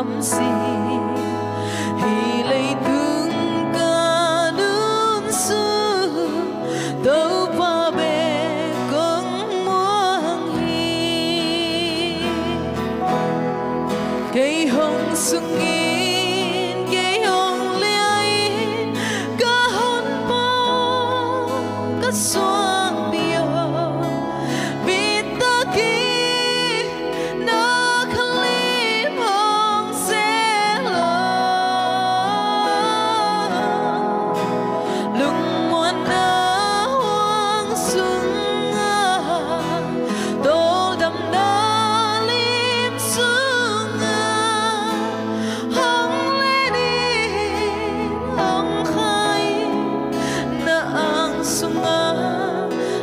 tâm si hi lấy thương ca đơn sư đâu pa bề công muang hi cây hồng sung in cây hồng liai ca hôn po ca xoang bia vì ta kia na khali hồng sẽ lo lung muôn na hoang sung tô đầm na lim sung hong lê đi hong khai na ang sung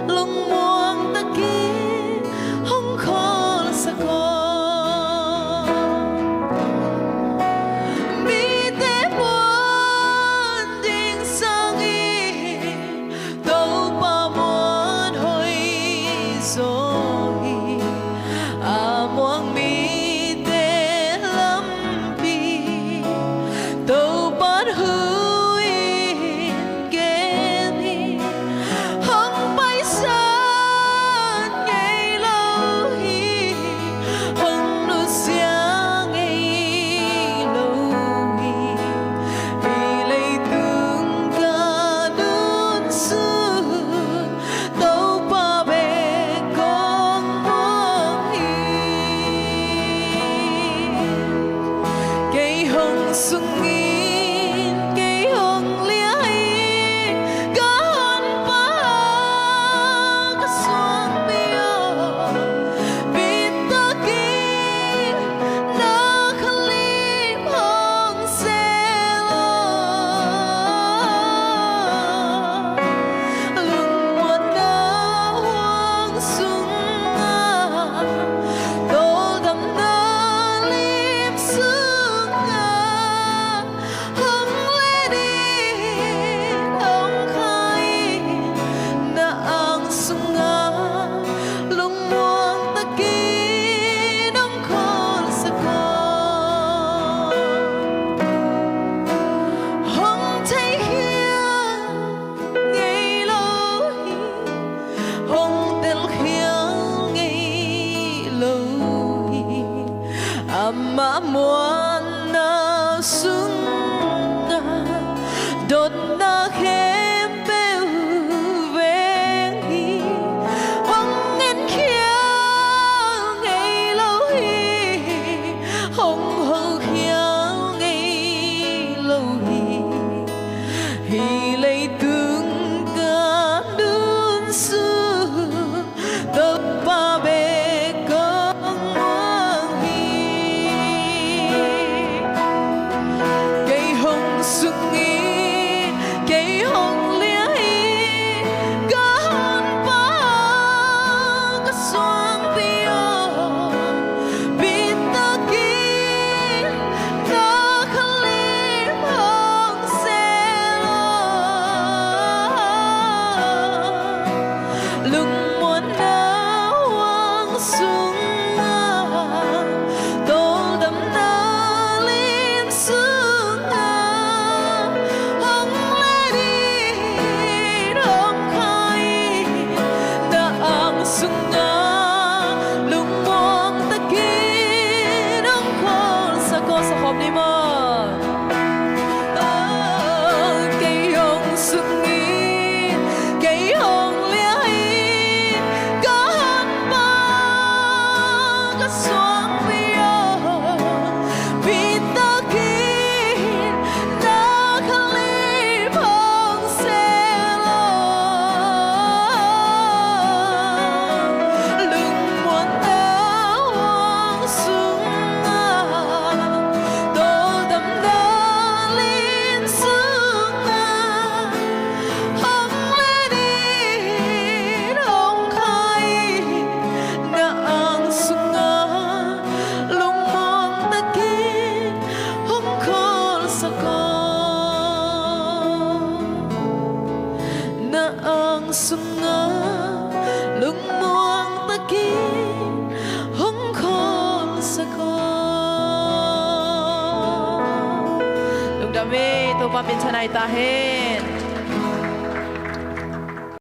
lung muang ta kia hong khó sa ko mi te buồn ding sang y đâu pa muôn hồi rồi muang mi te lâm pi đâu bắt hui ghé đi hong bay xa ngày lâu hi hong nu xiang ngày lâu hi lấy tương ca đơn sư đâu pa bề con muang cây hồng sung in cây hồng liai ca hôn pa ca xoang bia vì ta kia na khali hồng sẽ lo lung muôn na hoang sung tô đầm na lim sung hong lê đi hong khai na ang sung lung muang ta kia đông khôn sa ko hong thấy hiang ngày lâu hi hong tel hiang ngày lâu hi amma muan na sung đột na khem bêu ven hi hong ngân khiang ngày lâu hi hong hong khiang ngày lâu hi lấy tương ca đơn sư tập pa bề công muang hi cây hồng sung in cây hồng liai ca hôn pa ca xoang bia vì ta kia na khali hồng sẽ lo lung muôn na hoang sung tô đầm na lim sung hong lê đi hong khai na ang sung lung muang ta kia đông khôn sa ko sa khom ni mo cây hồng sung in cây hồng liai mapinsanay tahin.